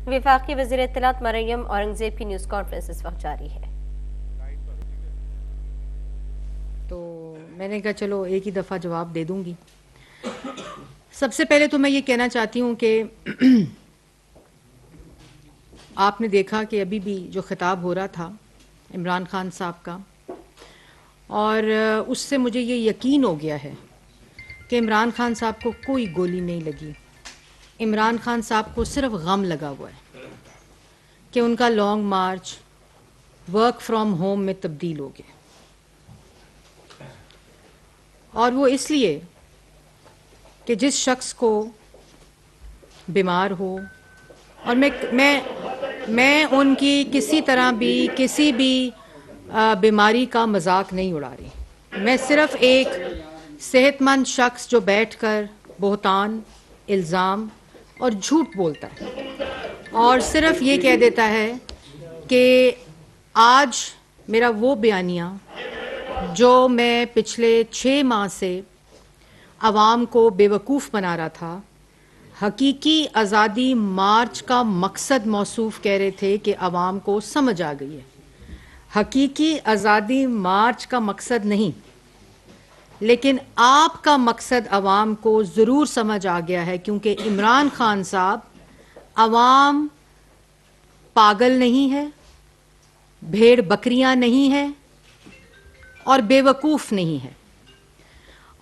وفاقی وزیر اطلاعات مریم اورنگزیب کی نیوز کانفرنس اس وقت جاری ہے۔ تو میں نے کہا چلو ایک ہی دفعہ جواب دے دوں گی۔ سب سے پہلے تو میں یہ کہنا چاہتی ہوں کہ آپ نے دیکھا کہ ابھی بھی جو خطاب ہو رہا تھا عمران خان صاحب کا، اور اس سے مجھے یہ یقین ہو گیا ہے کہ عمران خان صاحب کو کوئی گولی نہیں لگی۔ عمران خان صاحب کو صرف غم لگا ہوا ہے کہ ان کا long march work from home میں تبدیل ہو گیا، اور وہ اس لیے کہ جس شخص کو بیمار ہو، اور میں ان کی کسی طرح بھی کسی بھی بیماری کا مذاق نہیں اڑا رہی، میں صرف ایک صحت مند شخص جو بیٹھ کر بہتان، الزام اور جھوٹ بولتا ہے اور صرف یہ کہہ دیتا ہے کہ آج میرا وہ بیانیہ جو میں پچھلے 6 ماہ سے عوام کو بے وقوف بنا رہا تھا، حقیقی آزادی مارچ کا مقصد موصوف کہہ رہے تھے کہ عوام کو سمجھ آ گئی ہے۔ حقیقی آزادی مارچ کا مقصد نہیں، لیکن آپ کا مقصد عوام کو ضرور سمجھ آ گیا ہے، کیونکہ عمران خان صاحب عوام پاگل نہیں ہے، بھیڑ بکریاں نہیں ہے اور بے وقوف نہیں ہے۔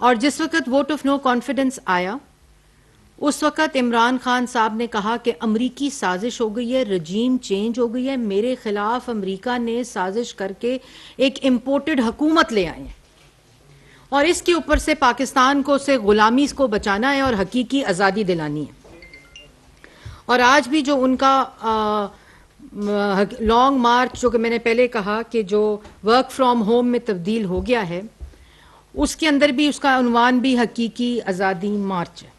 اور جس وقت ووٹ آف نو کانفیڈنس آیا، اس وقت عمران خان صاحب نے کہا کہ امریکی سازش ہو گئی ہے، رجیم چینج ہو گئی ہے، میرے خلاف امریکہ نے سازش کر کے ایک امپورٹڈ حکومت لے آئے ہیں، اور اس کے اوپر سے پاکستان کو سے غلامی کو بچانا ہے اور حقیقی آزادی دلانی ہے۔ اور آج بھی جو ان کا لانگ مارچ، جو کہ میں نے پہلے کہا کہ جو ورک فرام ہوم میں تبدیل ہو گیا ہے، اس کے اندر بھی اس کا عنوان بھی حقیقی آزادی مارچ ہے۔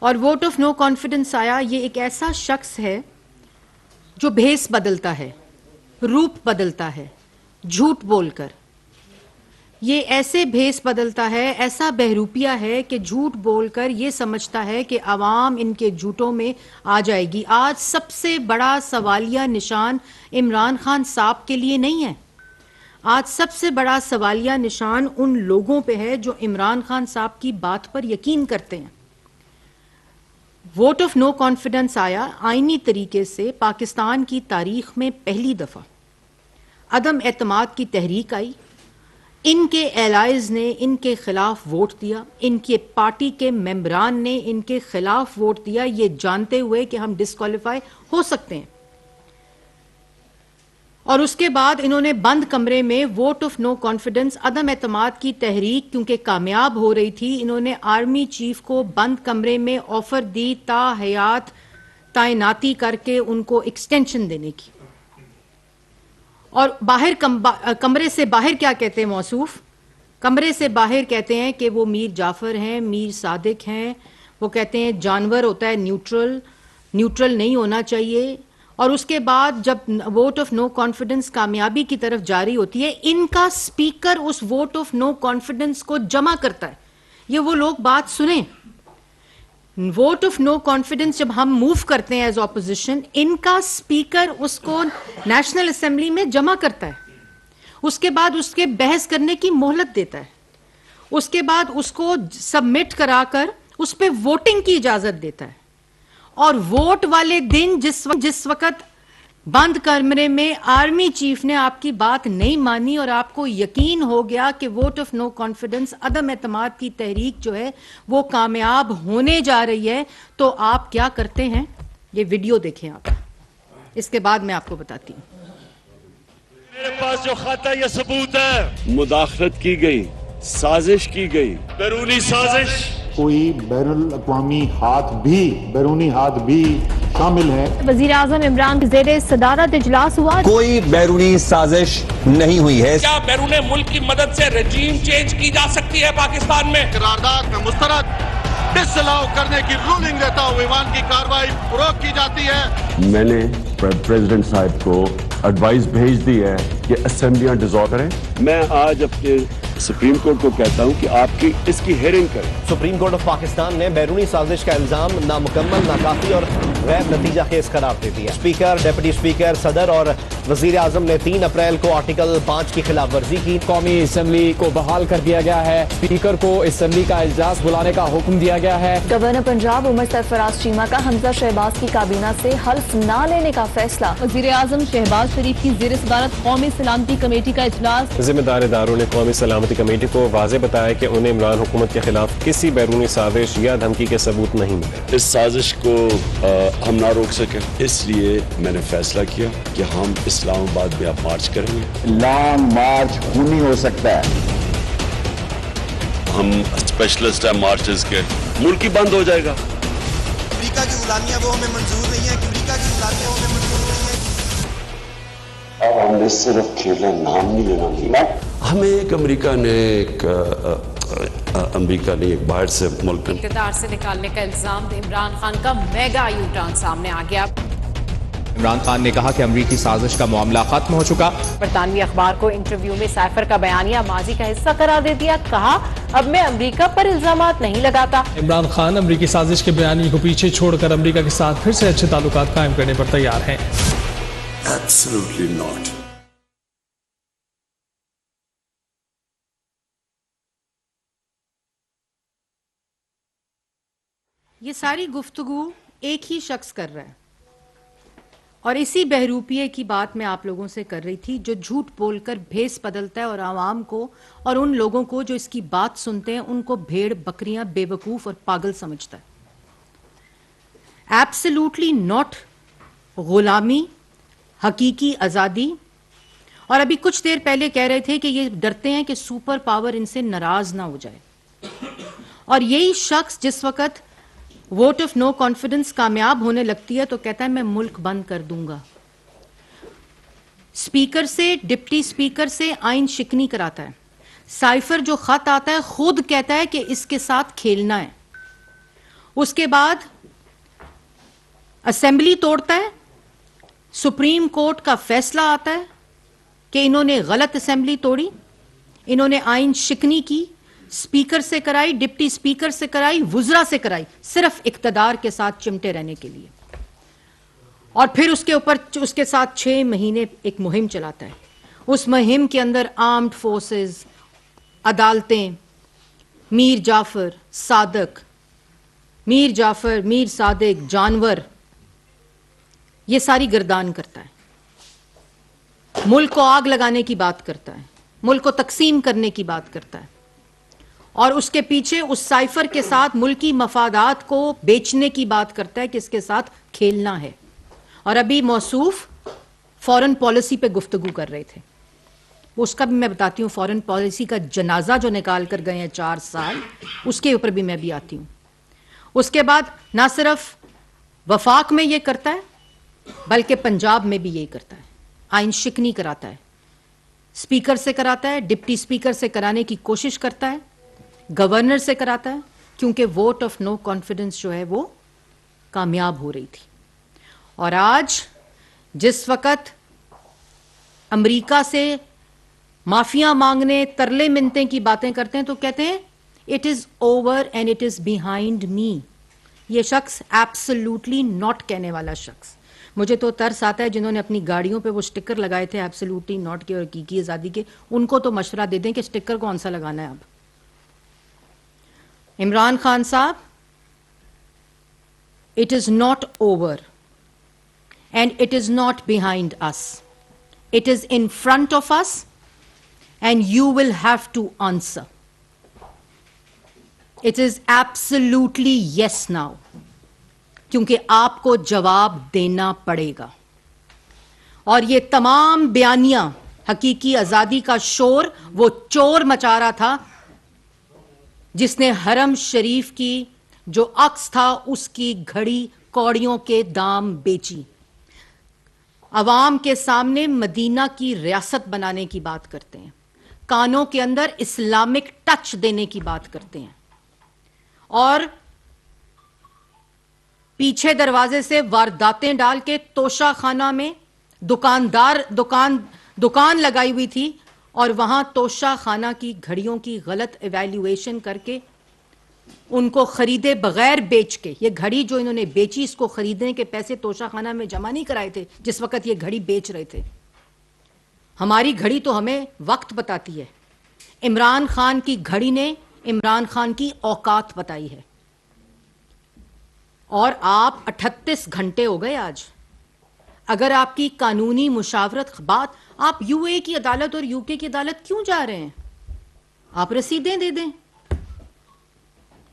اور ووٹ آف نو کانفیڈنس آیا، یہ ایک ایسا شخص ہے جو بھیس بدلتا ہے، روپ بدلتا ہے، جھوٹ بول کر، یہ ایسے بھیس بدلتا ہے، ایسا بہروپیہ ہے کہ جھوٹ بول کر یہ سمجھتا ہے کہ عوام ان کے جھوٹوں میں آ جائے گی۔ آج سب سے بڑا سوالیہ نشان عمران خان صاحب کے لیے نہیں ہے، آج سب سے بڑا سوالیہ نشان ان لوگوں پہ ہے جو عمران خان صاحب کی بات پر یقین کرتے ہیں۔ ووٹ آف نو کانفیڈنس آیا، آئینی طریقے سے پاکستان کی تاریخ میں پہلی دفعہ عدم اعتماد کی تحریک آئی، ان کے ایلائز نے ان کے خلاف ووٹ دیا، ان کے پارٹی کے ممبران نے ان کے خلاف ووٹ دیا، یہ جانتے ہوئے کہ ہم ڈسکوالیفائی ہو سکتے ہیں، اور اس کے بعد انہوں نے بند کمرے میں ووٹ آف نو کانفیڈنس، عدم اعتماد کی تحریک کیونکہ کامیاب ہو رہی تھی، انہوں نے آرمی چیف کو بند کمرے میں آفر دی تا حیات تعیناتی کر کے ان کو ایکسٹینشن دینے کی، اور باہر کمرے سے باہر کیا کہتے ہیں موصوف؟ کمرے سے باہر کہتے ہیں کہ وہ میر جعفر ہیں، میر صادق ہیں، وہ کہتے ہیں جانور ہوتا ہے نیوٹرل نہیں ہونا چاہیے، اور اس کے بعد جب ووٹ آف نو کانفیڈنس کامیابی کی طرف جاری ہوتی ہے، ان کا سپیکر اس ووٹ آف نو کانفیڈنس کو جمع کرتا ہے۔ یہ وہ لوگ بات سنیں، ووٹ آف نو کانفیڈنس جب ہم موو کرتے ہیں ایز اپوزیشن، ان کا سپیکر اس کو نیشنل اسمبلی میں جمع کرتا ہے، اس کے بعد اس کے بحث کرنے کی مہلت دیتا ہے، اس کے بعد اس کو سبمٹ کرا کر اس پہ ووٹنگ کی اجازت دیتا ہے، اور ووٹ والے دن جس وقت بند کمرے میں آرمی چیف نے آپ کی بات نہیں مانی اور آپ کو یقین ہو گیا کہ ووٹ آف نو کانفیڈنس، عدم اعتماد کی تحریک جو ہے وہ کامیاب ہونے جا رہی ہے، تو آپ کیا کرتے ہیں؟ یہ ویڈیو دیکھیں آپ، اس کے بعد میں آپ کو بتاتی ہوں۔ میرے پاس جو خط ہے یہ ثبوت ہے، مداخلت کی گئی، سازش کی گئی، بیرونی سازش، کوئی بین الاقوامی بیرونی ہاتھ بھی شامل ہے۔ وزیراعظم عمران کے زیر صدارت اجلاس ہوا، کوئی بیرونی سازش نہیں ہوئی ہے۔ کیا بیرون ملک کی مدد سے رجیم چینج کی جا سکتی ہے پاکستان میں؟ قرارداد میں مسترد ڈسلاؤ کرنے کی رولنگ دیتا ہوا ایوان کی کارروائی فروغ کی جاتی ہے۔ میں نے پریزیڈنٹ صاحب کو ایڈوائز بھیج دی ہے کہ اسمبلیاں ڈیزالو کریں۔ میں آج اپنے سپریم کورٹ کو کہتا ہوں کہ آپ کی اس کی ہیئرنگ کریں۔ سپریم کورٹ آف پاکستان نے بیرونی سازش کا الزام نامکمل، ناکافی اور غیر نتیجہ خیز قرار دے دیا. اسپیکر، ڈپٹی اسپیکر، صدر اور وزیر اعظم نے 3 اپریل کو آرٹیکل 5 کی خلاف ورزی کی. قومی اسمبلی کو بحال کر دیا گیا ہے. اسپیکر کو اسمبلی کا اجلاس بلانے کا حکم دیا گیا ہے. گورنر پنجاب عمر سرفراز چیمہ کا حمزہ شہباز کی کابینہ سے حلف نہ لینے کا فیصلہ. وزیر اعظم شہباز شریف کی زیر صدارت قومی سلامتی کمیٹی کا اجلاس. ذمہ دار اداروں نے قومی سلامتی کمیٹی کو واضح بتایا کہ انہیں عمران حکومت کے خلاف کسی بیرونی سازش یا دھمکی کے ثبوت نہیں ملے. اس سازش کو ہم نہ روک سکے، اس لیے میں نے فیصلہ کیا کہ ہم اسلام آباد میں اب مارچ کریں گے. لانگ مارچ نہیں ہو سکتا ہے. ہم اسپیشلسٹ ہیں مارچز کے. ملک ہی بند ہو جائے گا. امریکہ کی غلامیاں وہ ہمیں منظور نہیں ہے. امریکہ کی غلامیاں وہ ہمیں منظور نہیں ہے. اب ہم نے صرف کھیلنا نام نہیں لینا. ہمیں ایک امریکہ نے ایک باہر سے ملک اقتدار سے نکالنے کا الزام عمران خان کا میگا یو ٹرن سامنے آ گیا. عمران خان نے کہا کہ امریکی سازش کا معاملہ ختم ہو چکا. برطانوی اخبار کو انٹرویو میں سائفر کا بیانیہ ماضی کا حصہ قرار دے دیا. کہا اب میں امریکہ پر الزامات نہیں لگاتا. عمران خان امریکی سازش کے بیانیے کو پیچھے چھوڑ کر امریکہ کے ساتھ پھر سے اچھے تعلقات قائم کرنے پر تیار ہیں. Absolutely not. یہ ساری گفتگو ایک ہی شخص کر رہا ہے اور اسی بہروپیے کی بات میں آپ لوگوں سے کر رہی تھی جو جھوٹ بول کر بھیس بدلتا ہے اور عوام کو اور ان لوگوں کو جو اس کی بات سنتے ہیں ان کو بھیڑ بکریاں بے وقوف اور پاگل سمجھتا ہے. Absolutely not. غلامی، حقیقی آزادی. اور ابھی کچھ دیر پہلے کہہ رہے تھے کہ یہ ڈرتے ہیں کہ سپر پاور ان سے ناراض نہ ہو جائے. اور یہی شخص جس وقت ووٹ آف نو کانفیڈنس کامیاب ہونے لگتی ہے تو کہتا ہے میں ملک بند کر دوں گا. اسپیکر سے، ڈپٹی اسپیکر سے آئین شکنی کراتا ہے. سائفر جو خط آتا ہے خود کہتا ہے کہ اس کے ساتھ کھیلنا ہے. اس کے بعد اسمبلی توڑتا ہے. سپریم کورٹ کا فیصلہ آتا ہے کہ انہوں نے غلط اسمبلی توڑی، انہوں نے آئین شکنی کی. اسپیکر سے کرائی، ڈپٹی اسپیکر سے کرائی، وزراء سے کرائی، صرف اقتدار کے ساتھ چمٹے رہنے کے لیے. اور پھر اس کے اوپر اس کے ساتھ 6 مہینے ایک مہم چلاتا ہے. اس مہم کے اندر آرمڈ فورسز، عدالتیں، میر جعفر صادق، جانور، یہ ساری گردان کرتا ہے. ملک کو آگ لگانے کی بات کرتا ہے، ملک کو تقسیم کرنے کی بات کرتا ہے. اور اس کے پیچھے اس سائفر کے ساتھ ملکی مفادات کو بیچنے کی بات کرتا ہے کہ اس کے ساتھ کھیلنا ہے. اور ابھی موصوف فورن پالیسی پہ گفتگو کر رہے تھے. اس کا بھی میں بتاتی ہوں. فورن پالیسی کا جنازہ جو نکال کر گئے ہیں 4 سال، اس کے اوپر بھی میں بھی آتی ہوں. اس کے بعد نہ صرف وفاق میں یہ کرتا ہے بلکہ پنجاب میں بھی یہی کرتا ہے. آئین شکنی کراتا ہے. اسپیکر سے کراتا ہے، ڈپٹی اسپیکر سے کرانے کی کوشش کرتا ہے، گورنر سے کراتا ہے، کیونکہ ووٹ آف نو کانفیڈنس جو ہے وہ کامیاب ہو رہی تھی. اور آج جس وقت امریکہ سے معافیاں مانگنے، ترلے منتیں کی باتیں کرتے ہیں تو کہتے ہیں it is over and it is behind me. یہ شخص ایبسلیوٹلی ناٹ کہنے والا شخص. مجھے تو ترس آتا ہے جنہوں نے اپنی گاڑیوں پہ وہ سٹکر لگائے تھے ایبسلیوٹلی ناٹ کے اور حقیقی آزادی کے، ان کو تو مشورہ دے دیں کہ سٹکر کون سا لگانا ہے. اب عمران خان صاحب، it is not over and it is not behind us. It is in front of us and you will have to answer. It is absolutely yes now. کیونکہ آپ کو جواب دینا پڑے گا. اور یہ تمام بیانیہ حقیقی آزادی کا شور وہ چور مچا رہا تھا جس نے حرم شریف کی جو عکس تھا اس کی گھڑی کوڑیوں کے دام بیچی. عوام کے سامنے مدینہ کی ریاست بنانے کی بات کرتے ہیں، کانوں کے اندر اسلامک ٹچ دینے کی بات کرتے ہیں، اور پیچھے دروازے سے وارداتیں ڈال کے توشہ خانہ میں دکان لگائی ہوئی تھی اور وہاں توشہ خانہ کی گھڑیوں کی غلط ایویلیویشن کر کے ان کو خریدے بغیر بیچ کے. یہ گھڑی جو انہوں نے بیچی, اس کو خریدنے کے پیسے توشہ خانہ میں جمع نہیں کرائے تھے جس وقت یہ گھڑی بیچ رہے تھے. ہماری گھڑی تو ہمیں وقت بتاتی ہے. عمران خان کی گھڑی نے عمران خان کی اوقات بتائی ہے. اور آپ 38 گھنٹے ہو گئے آج. اگر آپ کی قانونی مشاورت بات, آپ یو اے کی عدالت اور یو کے کی عدالت کیوں جا رہے ہیں؟ آپ رسیدیں دے دیں.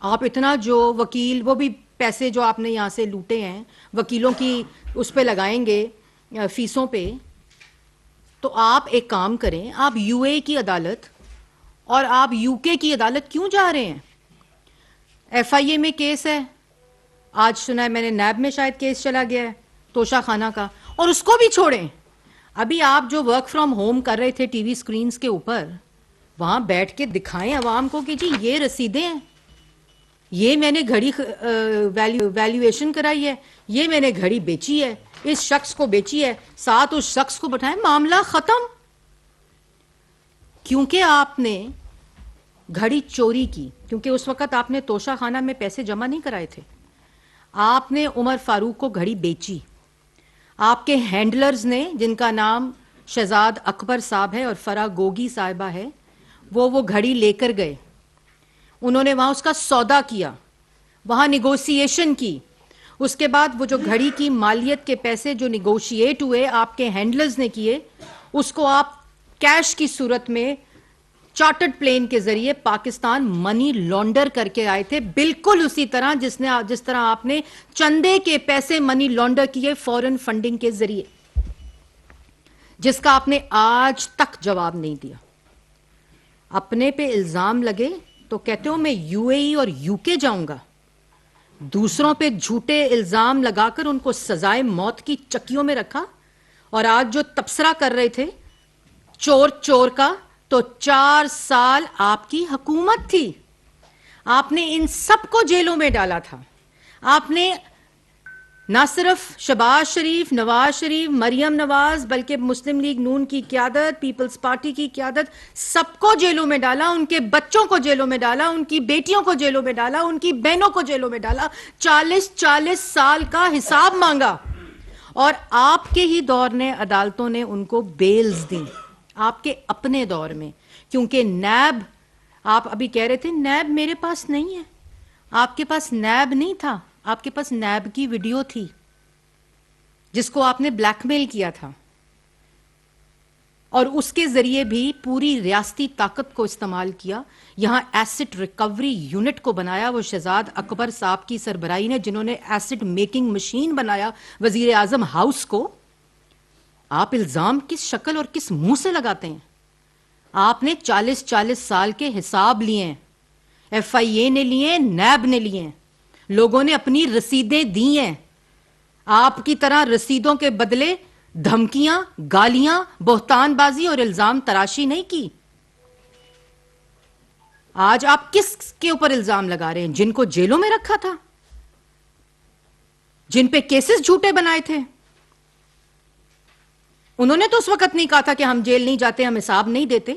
آپ اتنا جو وکیل, وہ بھی پیسے جو آپ نے یہاں سے لوٹے ہیں وکیلوں کی اس پہ لگائیں گے فیسوں پہ, تو آپ ایک کام کریں, آپ یو اے کی عدالت اور آپ یو کے کی عدالت کیوں جا رہے ہیں؟ ایف آئی اے میں کیس ہے, آج سنا ہے میں نے, نیب میں شاید کیس چلا گیا ہے توشہ خانہ کا, اور اس کو بھی چھوڑیں. ابھی آپ جو ورک فرام ہوم کر رہے تھے ٹی وی سکرینز کے اوپر, وہاں بیٹھ کے دکھائیں عوام کو کہ جی یہ رسیدیں ہیں, یہ میں نے گھڑی ویلیویشن کرائی ہے, یہ میں نے گھڑی بیچی ہے, اس شخص کو بیچی ہے, ساتھ اس شخص کو بٹھائیں, معاملہ ختم. کیونکہ آپ نے گھڑی چوری کی, کیونکہ اس وقت آپ نے توشہ خانہ میں پیسے جمع نہیں کرائے تھے, آپ نے عمر فاروق کو گھڑی بیچی. آپ کے ہینڈلرز نے, جن کا نام شہزاد اکبر صاحب ہے اور فرا گوگی صاحبہ ہے, وہ گھڑی لے کر گئے. انہوں نے وہاں اس کا سودا کیا, وہاں نیگوسیشن کی. اس کے بعد وہ جو گھڑی کی مالیت کے پیسے جو نیگوشیٹ ہوئے آپ کے ہینڈلرز نے کیے, اس کو آپ کیش کی صورت میں چارٹرڈ پلین کے ذریعے پاکستان منی لانڈر کر کے آئے تھے, بالکل اسی طرح جس طرح آپ نے چندے کے پیسے منی لانڈر کیے فورن فنڈنگ کے ذریعے, جس کا آپ نے آج تک جواب نہیں دیا. اپنے پہ الزام لگے تو کہتے ہو میں یو اے ای اور یو کے جاؤں گا, دوسروں پہ جھوٹے الزام لگا کر ان کو سزائے موت کی چکیوں میں رکھا. اور آج جو تبصرہ کر رہے تھے چور کا, تو 4 سال آپ کی حکومت تھی, آپ نے ان سب کو جیلوں میں ڈالا تھا. آپ نے نہ صرف شہباز شریف, نواز شریف, مریم نواز, بلکہ مسلم لیگ نون کی قیادت, پیپلز پارٹی کی قیادت, سب کو جیلوں میں ڈالا, ان کے بچوں کو جیلوں میں ڈالا, ان کی بیٹیوں کو جیلوں میں ڈالا, ان کی بہنوں کو جیلوں میں ڈالا. 40 سال کا حساب مانگا, اور آپ کے ہی دور نے عدالتوں نے ان کو بیلز دیں, آپ کے اپنے دور میں. کیونکہ نیب, آپ ابھی کہہ رہے تھے نیب میرے پاس نہیں ہے, آپ کے پاس نیب نہیں تھا, آپ کے پاس نیب کی ویڈیو تھی جس کو آپ نے بلیک میل کیا تھا, اور اس کے ذریعے بھی پوری ریاستی طاقت کو استعمال کیا. یہاں ایسٹ ریکوری یونٹ کو بنایا وہ شہزاد اکبر صاحب کی سربراہی نے, جنہوں نے ایسٹ میکنگ مشین بنایا وزیر اعظم ہاؤس کو. آپ الزام کس شکل اور کس منہ سے لگاتے ہیں؟ آپ نے 40 سال کے حساب لیے ہیں, ایف آئی اے نے لیے, نیب نے لیے, لوگوں نے اپنی رسیدیں دی ہیں. آپ کی طرح رسیدوں کے بدلے دھمکیاں, گالیاں, بہتان بازی اور الزام تراشی نہیں کی. آج آپ کس کے اوپر الزام لگا رہے ہیں؟ جن کو جیلوں میں رکھا تھا, جن پہ کیسز جھوٹے بنائے تھے. انہوں نے تو اس وقت نہیں کہا تھا کہ ہم جیل نہیں جاتے, ہم حساب نہیں دیتے.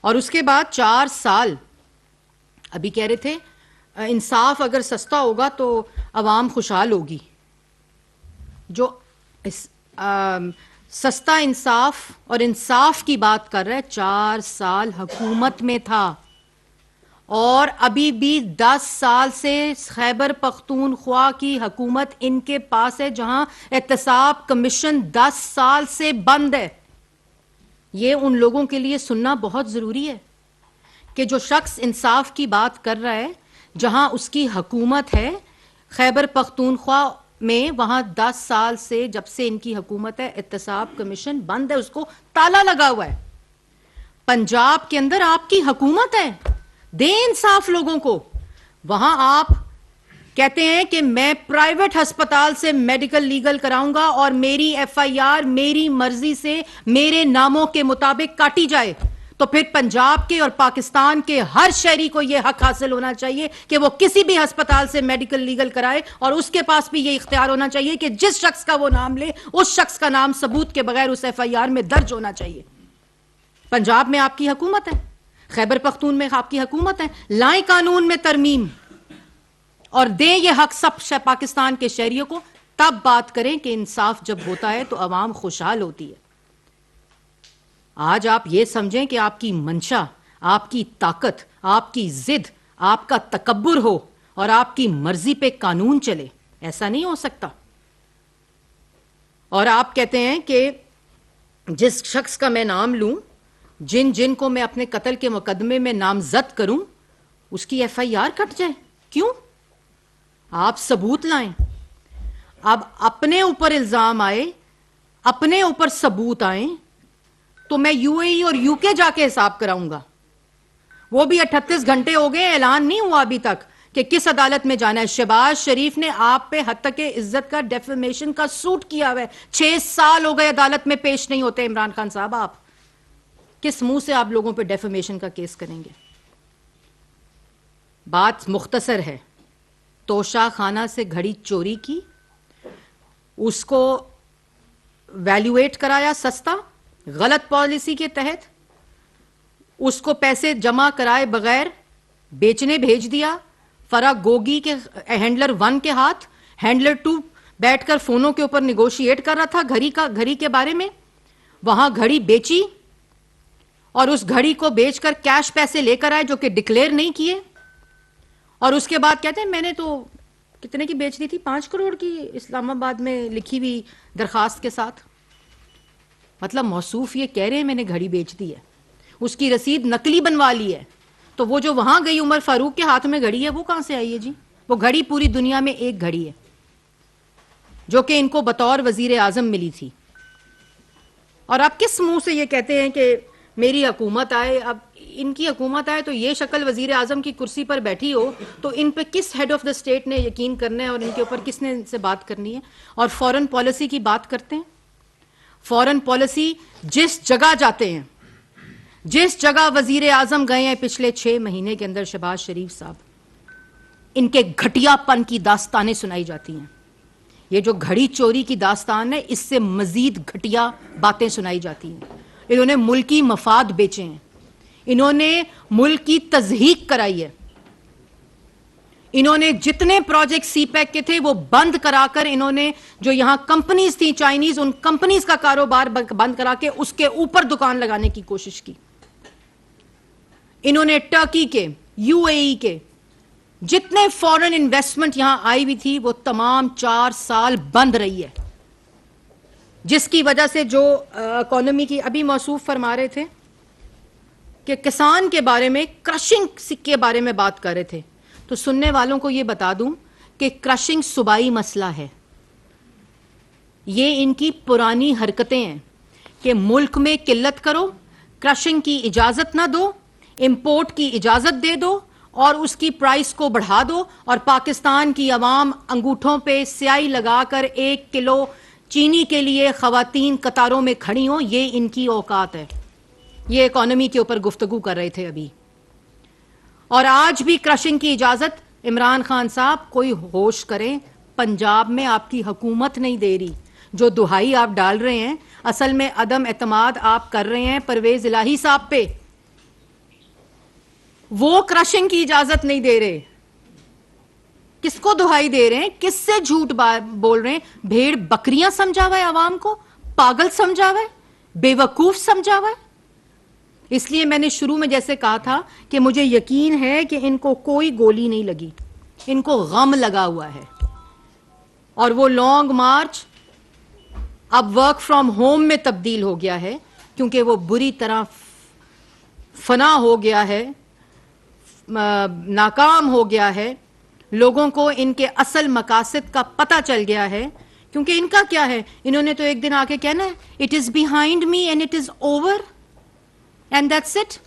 اور اس کے بعد 4 سال, ابھی کہہ رہے تھے انصاف اگر سستا ہوگا تو عوام خوشحال ہوگی. جو سستا انصاف اور انصاف کی بات کر رہے, 4 سال حکومت میں تھا, اور ابھی بھی 10 سال سے خیبر پختونخوا کی حکومت ان کے پاس ہے, جہاں احتساب کمیشن 10 سال سے بند ہے. یہ ان لوگوں کے لیے سننا بہت ضروری ہے کہ جو شخص انصاف کی بات کر رہا ہے, جہاں اس کی حکومت ہے خیبر پختونخوا میں, وہاں 10 سال سے, جب سے ان کی حکومت ہے, احتساب کمیشن بند ہے, اس کو تالا لگا ہوا ہے. پنجاب کے اندر آپ کی حکومت ہے, دیں انصاف لوگوں کو. وہاں آپ کہتے ہیں کہ میں پرائیویٹ ہسپتال سے میڈیکل لیگل کراؤں گا, اور میری ایف آئی آر میری مرضی سے میرے ناموں کے مطابق کاٹی جائے. تو پھر پنجاب کے اور پاکستان کے ہر شہری کو یہ حق حاصل ہونا چاہیے کہ وہ کسی بھی ہسپتال سے میڈیکل لیگل کرائے, اور اس کے پاس بھی یہ اختیار ہونا چاہیے کہ جس شخص کا وہ نام لے, اس شخص کا نام ثبوت کے بغیر اس ایف آئی آر میں درج ہونا چاہیے. پنجاب میں آپ کی حکومت ہے, خیبر پختون میں آپ کی حکومت ہے, لائیں قانون میں ترمیم اور دیں یہ حق سب پاکستان کے شہریوں کو, تب بات کریں کہ انصاف جب ہوتا ہے تو عوام خوشحال ہوتی ہے. آج آپ یہ سمجھیں کہ آپ کی منشا, آپ کی طاقت, آپ کی ضد, آپ کا تکبر ہو اور آپ کی مرضی پہ قانون چلے, ایسا نہیں ہو سکتا. اور آپ کہتے ہیں کہ جس شخص کا میں نام لوں, جن کو میں اپنے قتل کے مقدمے میں نامزد کروں, اس کی ایف آئی آر کٹ جائے. کیوں؟ آپ ثبوت لائیں. اب اپنے اوپر الزام آئے, اپنے اوپر ثبوت آئیں, تو میں یو اے ای اور یو کے جا کے حساب کراؤں گا. وہ بھی 38 گھنٹے ہو گئے, اعلان نہیں ہوا ابھی تک کہ کس عدالت میں جانا ہے. شہباز شریف نے آپ پہ حد تک عزت کا ڈیفیمیشن کا سوٹ کیا ہوا ہے. 6 سال ہو گئے عدالت میں پیش نہیں ہوتے. عمران خان صاحب, آپ کس منہ سے آپ لوگوں پہ ڈیفیمیشن کا کیس کریں گے؟ بات مختصر ہے. توشہ خانہ سے گھڑی چوری کی, اس کو ویلیویٹ کرایا سستا, غلط پالیسی کے تحت اس کو پیسے جمع کرائے بغیر بیچنے بھیج دیا. فرا گوگی کے ہینڈلر 1 کے ہاتھ, ہینڈلر 2 بیٹھ کر فونوں کے اوپر نیگوشیٹ کر رہا تھا گھڑی کے بارے میں. وہاں گھڑی بیچی اور اس گھڑی کو بیچ کر کیش پیسے لے کر آئے جو کہ ڈکلیئر نہیں کیے, اور اس کے بعد کہتے ہیں میں نے تو کتنے کی بیچ دی تھی, 5 کروڑ کی, اسلام آباد میں لکھی ہوئی درخواست کے ساتھ. مطلب موصوف یہ کہہ رہے ہیں میں نے گھڑی بیچ دی ہے, اس کی رسید نقلی بنوا لی ہے. تو وہ جو وہاں گئی عمر فاروق کے ہاتھ میں گھڑی ہے, وہ کہاں سے آئی ہے جی؟ وہ گھڑی پوری دنیا میں ایک گھڑی ہے جو کہ ان کو بطور وزیر اعظم ملی تھی. اور آپ کس منہ سے یہ کہتے ہیں کہ میری حکومت آئے؟ اب ان کی حکومت آئے تو یہ شکل وزیر اعظم کی کرسی پر بیٹھی ہو تو ان پہ کس ہیڈ آف دا اسٹیٹ نے یقین کرنا ہے اور ان کے اوپر کس نے ان سے بات کرنی ہے؟ اور فورن پالیسی کی بات کرتے ہیں. فورن پالیسی جس جگہ جاتے ہیں, جس جگہ وزیر اعظم گئے ہیں پچھلے 6 مہینے کے اندر شہباز شریف صاحب, ان کے گھٹیا پن کی داستانیں سنائی جاتی ہیں. یہ جو گھڑی چوری کی داستان ہے, اس سے مزید گھٹیا باتیں سنائی جاتی ہیں. انہوں نے ملکی مفاد بیچے ہیں, انہوں نے ملک کی تضحیک کرائی ہے, انہوں نے جتنے پروجیکٹ سی پیک کے تھے وہ بند کرا کر, انہوں نے جو یہاں کمپنیز تھیں چائنیز, ان کمپنیز کا کاروبار بند کرا کے اس کے اوپر دکان لگانے کی کوشش کی. انہوں نے ٹرکی کے, یو اے ای کے جتنے فورن انویسٹمنٹ یہاں آئی ہوئی تھی وہ تمام 4 سال بند رہی ہے, جس کی وجہ سے جو اکانومی کی, ابھی موصوف فرما رہے تھے کہ کسان کے بارے میں, کرشنگ کے بارے میں بات کر رہے تھے, تو سننے والوں کو یہ بتا دوں کہ کرشنگ صوبائی مسئلہ ہے. یہ ان کی پرانی حرکتیں ہیں کہ ملک میں قلت کرو, کرشنگ کی اجازت نہ دو, امپورٹ کی اجازت دے دو اور اس کی پرائس کو بڑھا دو, اور پاکستان کی عوام انگوٹھوں پہ سیاہی لگا کر 1 کلو چینی کے لیے خواتین قطاروں میں کھڑی ہوں. یہ ان کی اوقات ہے. یہ اکانومی کے اوپر گفتگو کر رہے تھے ابھی. اور آج بھی کرشنگ کی اجازت, عمران خان صاحب کوئی ہوش کریں, پنجاب میں آپ کی حکومت نہیں دے رہی. جو دہائی آپ ڈال رہے ہیں اصل میں عدم اعتماد آپ کر رہے ہیں پرویز الہی صاحب پہ. وہ کرشنگ کی اجازت نہیں دے رہے. کس کو دہائی دے رہے ہیں؟ کس سے جھوٹ بول رہے ہیں؟ بھیڑ بکریاں سمجھا ہوا ہے عوام کو, پاگل سمجھا ہوا ہے, بے وقوف سمجھا ہوا ہے. اس لیے میں نے شروع میں جیسے کہا تھا کہ مجھے یقین ہے کہ ان کو کوئی گولی نہیں لگی, ان کو غم لگا ہوا ہے. اور وہ لانگ مارچ اب ورک فرام ہوم میں تبدیل ہو گیا ہے, کیونکہ وہ بری طرح فنا ہو گیا ہے, ناکام ہو گیا ہے. لوگوں کو ان کے اصل مقاصد کا پتہ چل گیا ہے. کیونکہ ان کا کیا ہے, انہوں نے تو ایک دن آ کے کہنا ہے it is behind me and it is over and that's it.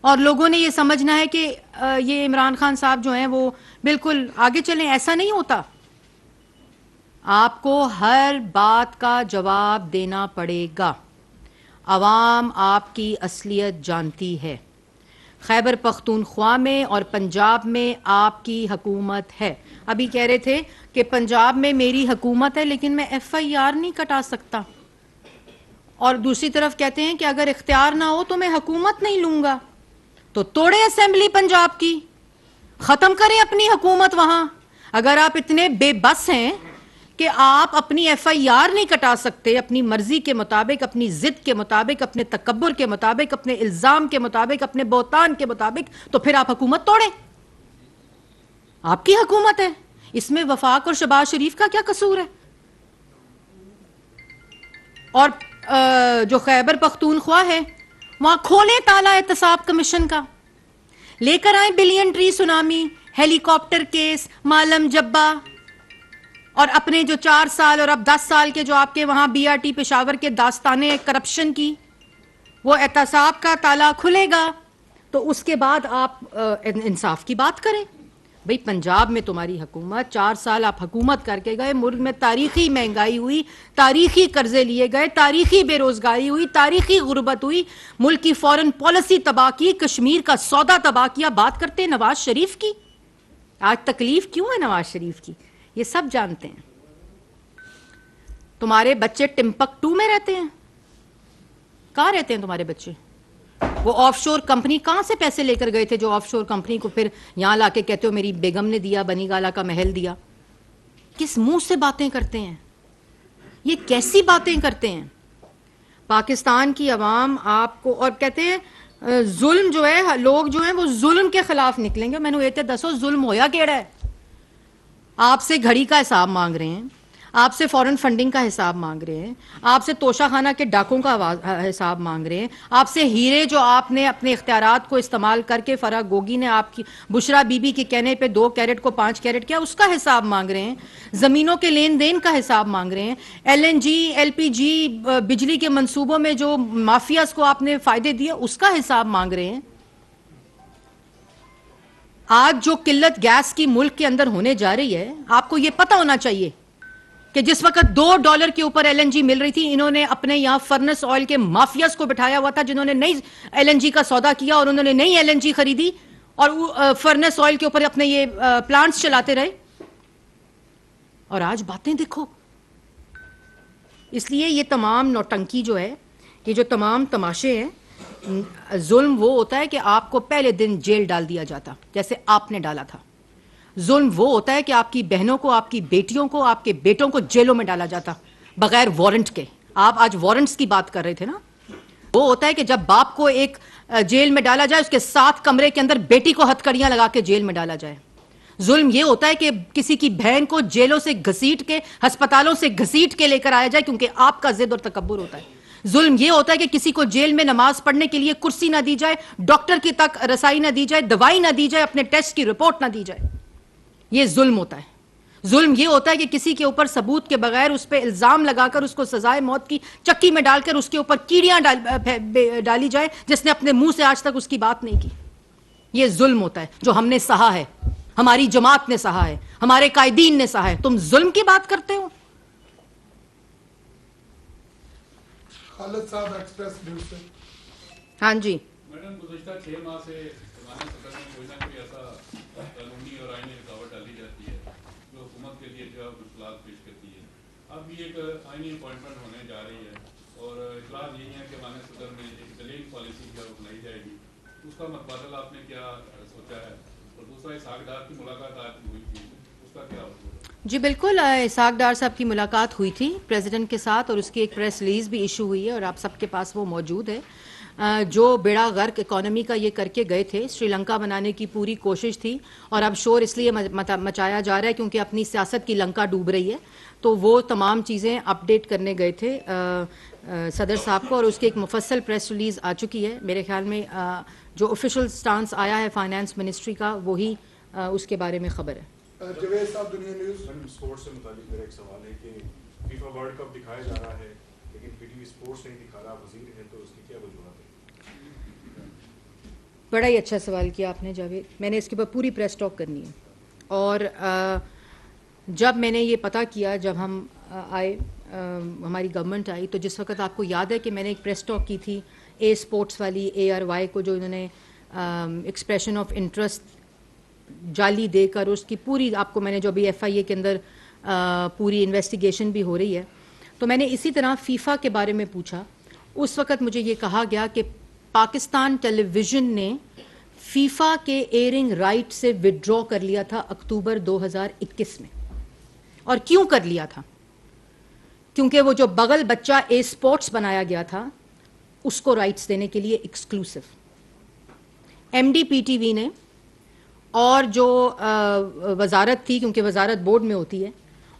اور لوگوں نے یہ سمجھنا ہے کہ یہ عمران خان صاحب جو ہیں وہ بالکل آگے چلیں. ایسا نہیں ہوتا. آپ کو ہر بات کا جواب دینا پڑے گا. عوام آپ کی اصلیت جانتی ہے. خیبر پختونخوا میں اور پنجاب میں آپ کی حکومت ہے. ابھی کہہ رہے تھے کہ پنجاب میں میری حکومت ہے لیکن میں ایف آئی آر نہیں کٹا سکتا, اور دوسری طرف کہتے ہیں کہ اگر اختیار نہ ہو تو میں حکومت نہیں لوں گا. तो तोड़े असेंबली पंजाब की, खत्म करें अपनी हुकूमत वहां। अगर आप इतने बेबस हैं कि आप अपनी FIR नहीं कटा सकते अपनी मर्जी के मुताबिक, अपनी जिद के मुताबिक, अपने तकब्बुर के मुताबिक, अपने इल्जाम के मुताबिक, अपने बोतान के मुताबिक, तो फिर आप हुकूमत तोड़ें। आपकी हुकूमत है, इसमें वफाक और शहबाज शरीफ का क्या कसूर है? और जो खैबर पख्तूनख्वा है वहां खोलें ताला एहतसाब कमीशन का, लेकर आए billion tree tsunami, helicopter case, Malam Jabba, और अपने जो 4 साल और अब 10 साल के जो आपके वहां BRT पेशावर के दास्ताने करप्शन की, वो एहतसाब का ताला खुलेगा तो उसके बाद आप इंसाफ की बात करें। भाई पंजाब में तुम्हारी हुकूमत, 4 साल आप हुकूमत करके गए, मुल्क में तारीखी महंगाई हुई, तारीखी कर्जे लिए गए, तारीखी बेरोजगारी हुई, तारीखी गुर्बत हुई, मुल्क की फॉरेन पॉलिसी तबाह की, कश्मीर का सौदा तबाह किया। बात करते हैं नवाज शरीफ की। आज तकलीफ क्यों है नवाज शरीफ की, ये सब जानते हैं। तुम्हारे बच्चे टिम्बकटू में रहते हैं। कहां रहते हैं तुम्हारे बच्चे? वो ऑफशोर कंपनी कहां से पैसे लेकर गए थे, जो ऑफशोर कंपनी को फिर यहां लाके कहते हो मेरी बेगम ने दिया, बनी गाला का महल दिया? किस मुंह से बातें करते हैं? ये कैसी बातें करते हैं? पाकिस्तान की आवाम आपको, और कहते हैं जुल्म जो है, लोग जो हैं वो जुल्म के खिलाफ निकलेंगे। मैंने ये दसो जुल्म होया केड़ा है? आपसे घड़ी का हिसाब मांग रहे हैं, आपसे फॉरेन फंडिंग का हिसाब मांग रहे हैं, आपसे तोशाखाना के डाकों का हिसाब मांग रहे हैं, आपसे हीरे जो आपने अपने इख्तियारात को इस्तेमाल करके फराह गोगी ने आपकी बुशरा बीबी के कहने पे 2 कैरेट को 5 कैरेट किया, उसका हिसाब मांग रहे हैं, जमीनों के लेन देन का हिसाब मांग रहे हैं, LNG LPG बिजली के मंसूबों में जो माफियाज को आपने फायदे दिए उसका हिसाब मांग रहे हैं। आज जो किल्लत गैस की मुल्क के अंदर होने जा रही है, आपको यह पता होना चाहिए कि जिस वक्त $2 के ऊपर LNG मिल रही थी, इन्होंने अपने यहां फर्नेस ऑयल के माफियाज को बिठाया हुआ था, जिन्होंने नई LNG का सौदा किया और उन्होंने नई LNG खरीदी और फर्नेस ऑयल के ऊपर अपने ये प्लांट्स चलाते रहे। और आज बातें देखो। इसलिए ये तमाम नौटंकी जो है, ये जो तमाम तमाशे हैं, जुल्म वो होता है कि आपको पहले दिन जेल डाल दिया जाता, जैसे आपने डाला था। जुल्म वो होता है कि आपकी बहनों को, आपकी बेटियों को, आपके बेटों को जेलों में डाला जाता बगैर वारंट के। आप आज वारंट्स की बात कर रहे थे ना। वो होता है कि जब बाप को एक जेल में डाला जाए, उसके 7 कमरे के अंदर बेटी को हथकड़ियां लगा के जेल में डाला जाए। जुल्म ये होता है कि किसी की बहन को जेलों से घसीट के, अस्पतालों से घसीट के लेकर आया जाए, क्योंकि आपका जिद और तकब्बुर होता है। जुल्म ये होता है कि किसी को जेल में नमाज पढ़ने के लिए कुर्सी ना दी जाए, डॉक्टर की तक रसाई ना दी जाए, दवाई ना दी जाए, अपने टेस्ट की रिपोर्ट ना दी जाए। ये जुल्म होता है। जुल्म ये होता है कि किसी के ऊपर सबूत के बगैर उस पर इल्जाम लगाकर उसको सजाए मौत की चक्की में डालकर उसके ऊपर कीड़ियां डाली जाए, जिसने अपने मुंह से आज तक उसकी बात नहीं की। ये जुल्म होता है जो हमने सहा है, हमारी जमात ने सहा है, हमारे कायदीन ने सहा है। तुम जुल्म की बात करते हो। खालिद साहब एक्सप्रेस न्यूज़ से। हाँ जी मैडम, गुज़श्ता 6 माह से सदर में कोई ना कोई ऐसा कानूनी और आईनी रुकावट डाली जाती है जो हुकूमत के लिए जो मुश्किलात पेश करती है। अब भी एक आईनी अपॉइंटमेंट होने जा रही है और इतलात यही है कि माननीय सदर में एक दलील पॉलिसी जो अपनाई जाएगी, उसका मतबादल आपने क्या सोचा है? और दूसरा, इसहाक डार की मुलाकात आज हुई थी, उसका क्या होगा? जी बिल्कुल, इसहाक डार साहब की मुलाकात हुई थी प्रेसिडेंट के साथ और उसकी एक प्रेस रिलीज भी इशू हुई है और आप सबके पास वो मौजूद है। जो बेड़ा गर्क इकोनॉमी का ये करके गए थे, श्रीलंका बनाने की पूरी कोशिश थी और अब शोर इसलिए मचाया जा रहा है क्योंकि अपनी सियासत की लंका डूब रही है, तो वो तमाम चीज़ें अपडेट करने गए थे सदर साहब को और उसकी एक मुफस्सल प्रेस रिलीज़ आ चुकी है। मेरे ख्याल में जो ऑफिशियल स्टांस आया है फाइनेंस मिनिस्ट्री का, वही उसके बारे में खबर है। जवेद साहब, दुनिया न्यूज़। स्पोर्ट्स से मुताबिक मेरा एक सवाल है कि फीफा वर्ल्ड कप दिखाया जा रहा है लेकिन PTV स्पोर्ट्स नहीं दिखा रहा, वजीर है, तो उसकी क्या वजूहत है? बड़ा ही अच्छा सवाल किया आपने जावेद। मैंने इसके ऊपर पूरी प्रेस टॉक करनी है और जब मैंने ये पता किया, जब हम आए, हमारी गवर्नमेंट आई, तो जिस वक्त आपको याद है कि मैंने एक प्रेस टॉक की थी ए स्पोर्ट्स वाली, ARY को जो इन्होंने एक्सप्रेशन ऑफ इंटरेस्ट जाली देकर उसकी पूरी, आपको मैंने जो अभी FIA के अंदर पूरी इन्वेस्टिगेशन भी हो रही है, तो मैंने इसी तरह फीफा के बारे में पूछा। उस वक़्त मुझे ये कहा गया कि पाकिस्तान टेलीविज़न ने फीफा के एयरिंग राइट से विड्रॉ कर लिया था अक्टूबर 2021 में। और क्यों कर लिया था? क्योंकि वो जो बगल बच्चा ए स्पोर्ट्स बनाया गया था उसको राइट्स देने के लिए एक्सक्लूसिव MDPTV ने और जो वजारत थी, क्योंकि वजारत बोर्ड में होती है,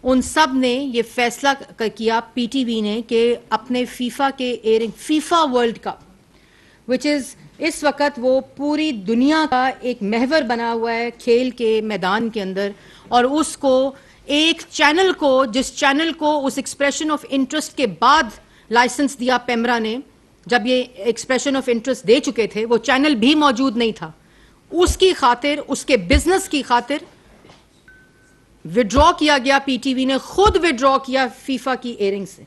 उन सब ने ये फैसला किया PTV ने कि अपने फीफा के airing FIFA world cup which is इस वक्त वो पूरी दुनिया का एक महवर बना हुआ है खेल के मैदान के अंदर, और उसको एक चैनल को, जिस चैनल को उस एक्सप्रेशन ऑफ इंटरेस्ट के बाद लाइसेंस दिया पेमरा ने, जब ये एक्सप्रेशन ऑफ इंटरेस्ट दे चुके थे, वो चैनल भी मौजूद नहीं था, उसकी खातिर, उसके बिजनेस की खातिर विड्रॉ किया गया। PTV ने खुद विड्रॉ किया फीफा की एयरिंग से।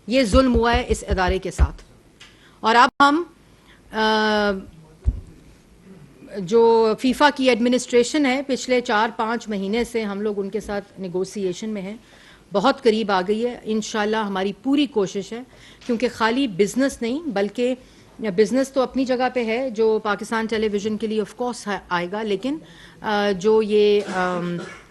ये जुल्म हुआ है इस इदारे के साथ। और अब हम जो फीफा की एडमिनिस्ट्रेशन है, पिछले 4-5 महीने से हम लोग उनके साथ नेगोशिएशन में हैं, बहुत करीब आ गई है। इंशाल्लाह हमारी पूरी कोशिश है, क्योंकि खाली बिजनेस नहीं बल्कि बिजनेस तो अपनी जगह पे है जो पाकिस्तान टेलीविज़न के लिए ऑफ कोर्स आएगा, लेकिन जो ये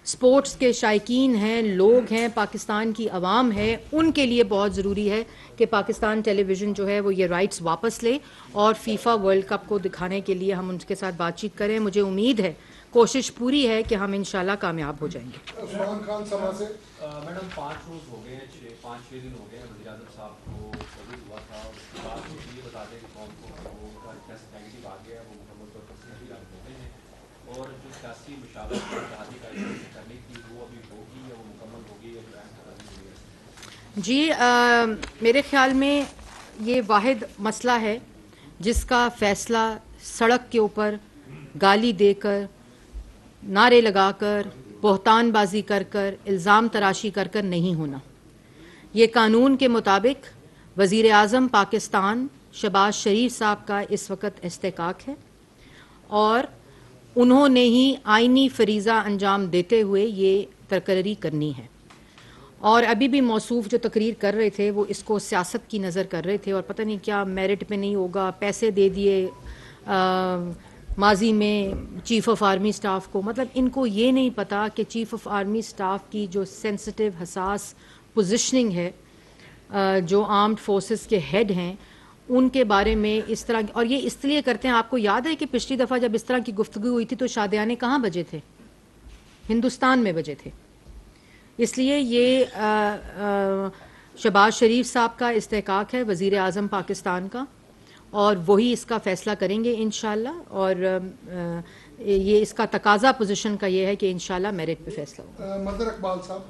स्पोर्ट्स के शायकीन हैं, लोग हैं, पाकिस्तान की आवाम है, उनके लिए बहुत ज़रूरी है कि पाकिस्तान टेलीविज़न जो है वो ये राइट्स वापस ले और फीफा वर्ल्ड कप को दिखाने के लिए हम उनके साथ बातचीत करें। मुझे उम्मीद है, कोशिश पूरी है कि हम इंशाल्लाह कामयाब हो जाएंगे। उस्मान खान सभा से मैडम 5 रोज हो गए हैं, 5-6 दिन हो गए हैं वज़ीर आज़म साहब को कोविड हुआ था, उसके बाद ये बता दें कि कौन को वो टेस्ट नेगेटिव आ गया, वो मुकम्मल तौर पर सही इलाज होते हैं, और जो सियासी मुशावरत जहादी का करने की वो अभी होगी या वो मुकम्मल होगी या जो जी मेरे ख्याल में ये वाहिद मसला है जिसका फैसला सड़क के ऊपर गाली देकर, नारे लगाकर, बहतानबाजी कर कर, इल्ज़ाम तराशी कर कर नहीं होना। ये कानून के मुताबिक वज़ीर आज़म पाकिस्तान शहबाज शरीफ साहब का इस वक्त इस्तेकाक है और उन्होंने ही आइनी फरीज़ा अंजाम देते हुए ये तकरीर करनी है। और अभी भी मौसूफ जो तकरीर कर रहे थे वो इसको सियासत की नज़र कर रहे थे और पता नहीं क्या मेरिट पे नहीं होगा, पैसे दे दिए माजी में चीफ़ ऑफ आर्मी स्टाफ को। मतलब इनको ये नहीं पता कि चीफ़ ऑफ आर्मी स्टाफ की जो सेंसिटिव हसास पोजीशनिंग है, जो आर्म्ड फोर्सेस के हेड हैं, उनके बारे में इस तरह, और ये इसलिए करते हैं। आपको याद है कि पिछली दफ़ा जब इस तरह की गुफ्तगू हुई थी तो शादियाने कहाँ बजे थे? हिंदुस्तान में बजे थे। इसलिए ये शहबाज शरीफ साहब का इस्तेकाक है, वज़ीर आज़म पाकिस्तान का, और वही इसका फ़ैसला करेंगे इंशाल्लाह। और ये इसका तकाजा पोजीशन का ये है कि इंशाल्लाह मेरिट पे फैसला होगा। मदर इकबाल साहब,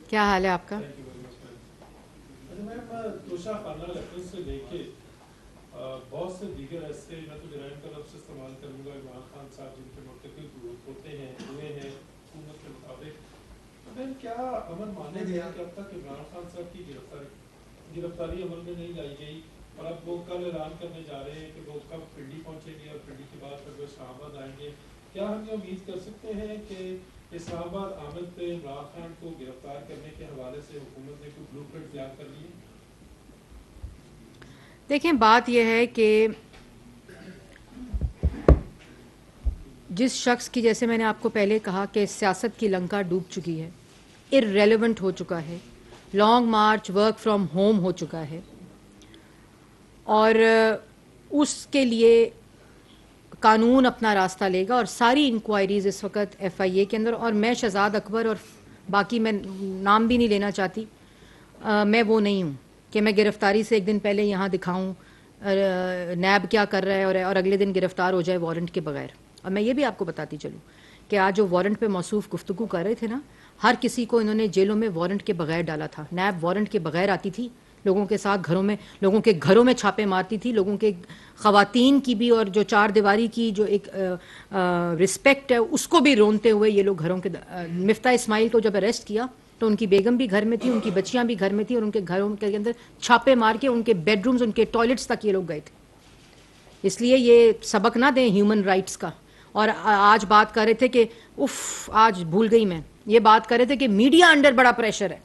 क्या हाल है आपका? से लेके बहुत से दीगर ऐसे मैं तो जराइम का लफ्ज़ इस्तेमाल करूँगा, इमरान खान साहब जिनके मुर्तकिब होते हैं हुए हैं हुकूमत के मुताबिक, तो क्या अमल माने गया कि अब तक इमरान खान साहब की गिरफ्तारी अमल में नहीं लाई गई, और अब वो कल ऐलान करने जा रहे हैं कि वो कब पिंडी पहुँचेंगे और पिंडी के बाद फिर वो इस्लामाबाद आएंगे। क्या हम ये उम्मीद कर सकते हैं कि इस्लामाबाद आमद पे इमरान खान को गिरफ्तार करने के हवाले से हुकूमत ने कोई ब्लूप्रिंट तैयार कर ली है? देखें, बात यह है कि जिस शख्स की, जैसे मैंने आपको पहले कहा कि सियासत की लंका डूब चुकी है, इररेलेवेंट हो चुका है, long March, work from home हो चुका है, और उसके लिए कानून अपना रास्ता लेगा। और सारी इंक्वायरीज इस वक्त FIA के अंदर, और मैं शहजाद अकबर और बाकी मैं नाम भी नहीं लेना चाहती, मैं वो नहीं हूँ कि मैं गिरफ्तारी से एक दिन पहले यहाँ दिखाऊं नैब क्या कर रहा है और अगले दिन गिरफ्तार हो जाए वारंट के बगैर। और मैं ये भी आपको बताती चलूँ कि आज जो वारंट पे मौसूफ गुफ्तगू कर रहे थे ना, हर किसी को इन्होंने जेलों में वारंट के बगैर डाला था। नैब वारंट के बगैर आती थी लोगों के साथ, लोगों के घरों में छापे मारती थी, लोगों के ख़वातीन की भी, और जो चार दीवारी की जो एक रिस्पेक्ट है उसको भी रोनते हुए ये लोग घरों के। मिफ्ता इस्माइल को जब अरेस्ट किया तो उनकी बेगम भी घर में थी, उनकी बच्चियां भी घर में थी, और उनके घरों के अंदर छापे मार के उनके बेडरूम्स, उनके टॉयलेट्स तक ये लोग गए थे। इसलिए ये सबक ना दें ह्यूमन राइट्स का। और आज बात कर रहे थे कि आज भूल गई मैं, ये बात कर रहे थे कि मीडिया अंडर बड़ा प्रेशर है,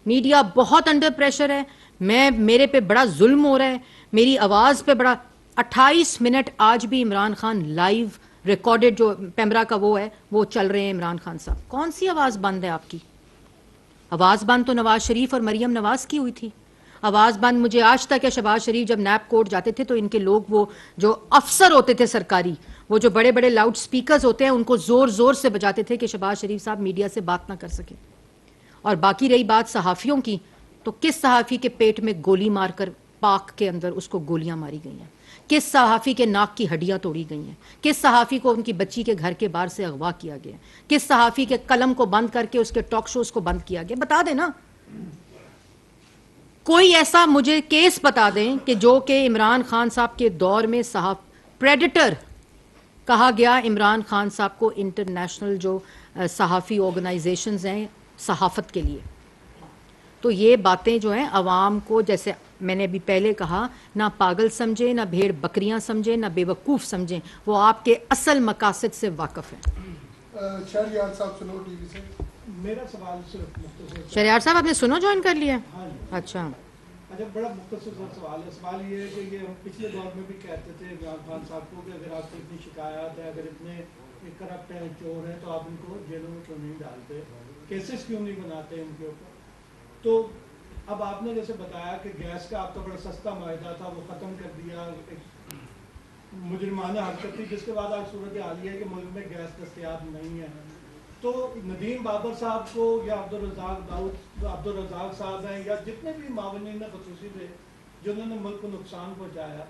मीडिया बहुत अंडर प्रेशर है, मेरे पे बड़ा जुल्म हो रहा है, मेरी आवाज़ पे बड़ा 28 मिनट आज भी इमरान खान लाइव रिकॉर्डेड जो पेमरा का वो है वो चल रहे हैं। इमरान खान साहब, कौन सी आवाज़ बंद है आपकी? आवाज़ बंद तो नवाज शरीफ और मरियम नवाज की हुई थी। आवाज़ बंद मुझे आज तक है, शहबाज शरीफ जब नैब कोर्ट जाते थे तो इनके लोग, वो जो अफसर होते थे सरकारी, वो जो बड़े बड़े लाउड स्पीकर्स होते हैं उनको ज़ोर ज़ोर से बजाते थे कि शहबाज शरीफ साहब मीडिया से बात ना कर सके। और बाकी रही बात सहाफ़ियों की, तो किस सहाफ़ी के पेट में गोली मारकर पाक के अंदर उसको गोलियां मारी गई हैं? किस सहाफ़ी के नाक की हड्डियां तोड़ी गई हैं? किस सहाफ़ी को उनकी बच्ची के घर के बाहर से अगवा किया गया? किस सहाफ़ी के कलम को बंद करके उसके टॉक शोज को बंद किया गया? बता दें ना, कोई ऐसा मुझे केस बता दें कि जो कि इमरान खान साहब के दौर में प्रेडेटर कहा गया इमरान खान साहब को, इंटरनेशनल जो सहाफ़ी ऑर्गेनाइजेशंस हैं सहाफ़त के लिए। तो ये बातें जो हैं अवाम को, जैसे मैंने अभी पहले कहा, ना पागल समझे, ना भेड़ बकरियां समझे, ना बेवकूफ़ समझें, वो आपके असल मकासद से वाकफ़ हैं। शहरयार साहब सुनो टीवी से। मेरा सवाल सिर्फ मुख्तसर, शहरयार साहब आपने सुनो ज्वाइन कर लिया? अच्छा, बड़ा मुख्तसर सवाल है। सवाल ये है कि ये हम पिछले दौर में भी कहते थे इमरान खान साहब को कि अगर आपको इतनी शिकायत है, अगर इतने करप्ट हैं, चोर हैं, तो आप इनको जेलों में क्यों नहीं डालते, केसेस क्यों नहीं बनाते उनके ऊपर? तो अब आपने जैसे बताया कि गैस का आपका बड़ा सस्ता माहिदा था, वो ख़त्म कर दिया, मुजरिमाना हरकत थी, जिसके बाद आज सूरत हाल है कि मुल्क में गैस दस्तयाब नहीं है। तो नदीम बाबर साहब को या अब्दुल रज़ाक साहब हैं या जितने भी मावनीन ख़ुसूसी थे जिन्होंने मुल्क को नुकसान पहुँचाया,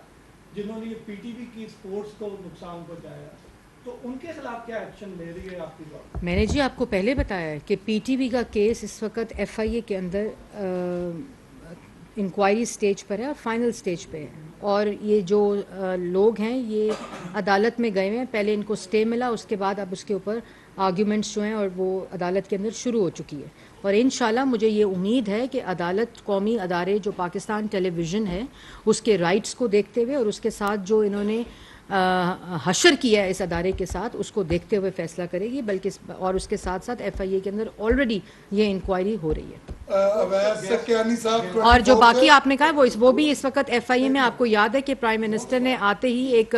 जिन्होंने ये PTV की स्पोर्ट्स को नुकसान पहुँचाया, तो उनके खिलाफ क्या एक्शन ले रही है आपकी बात? मैंने जी आपको पहले बताया है कि PTV का केस इस वक्त FIA के अंदर इंक्वायरी स्टेज पर है और फाइनल स्टेज पे है। और ये जो लोग हैं ये अदालत में गए हैं, पहले इनको स्टे मिला, उसके बाद अब उसके ऊपर आर्ग्यूमेंट्स जो हैं और वो अदालत के अंदर शुरू हो चुकी है। और इंशाल्लाह मुझे ये उम्मीद है कि अदालत कौमी अदारे जो पाकिस्तान टेलीविज़न है उसके राइट्स को देखते हुए और उसके साथ जो इन्होंने हशर किया है इस अदारे के साथ, उसको देखते हुए फैसला करेगी। बल्कि और उसके साथ साथ FIA के अंदर ऑलरेडी ये इंक्वायरी हो रही है। और जो बाकी आपने कहा वो भी इस वक्त FIA में, आपको याद है कि प्राइम मिनिस्टर ने आते ही एक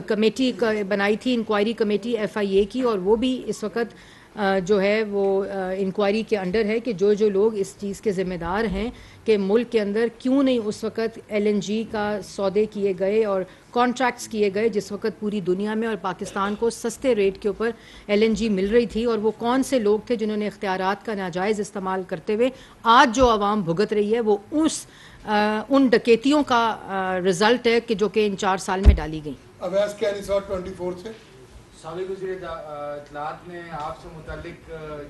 कमेटी बनाई थी, इंक्वायरी कमेटी FIA की, और वो भी इस वक्त जो है वो इंक्वायरी के अंडर है कि जो लोग इस चीज़ के ज़िम्मेदार हैं कि मुल्क के अंदर क्यों नहीं उस वक्त LNG का सौदे किए गए और कॉन्ट्रैक्ट्स किए गए जिस वक्त पूरी दुनिया में और पाकिस्तान को सस्ते रेट के ऊपर LNG मिल रही थी, और वो कौन से लोग थे जिन्होंने इख्तियारात का नाजायज़ इस्तेमाल करते हुए आज जो आवाम भुगत रही है वो उन डकैतियों का रिज़ल्ट है कि जो कि इन 4 साल में डाली गई। अवैस के 24 से साबिक़ वज़ीर इत्तलात ने आपसे मुतालिक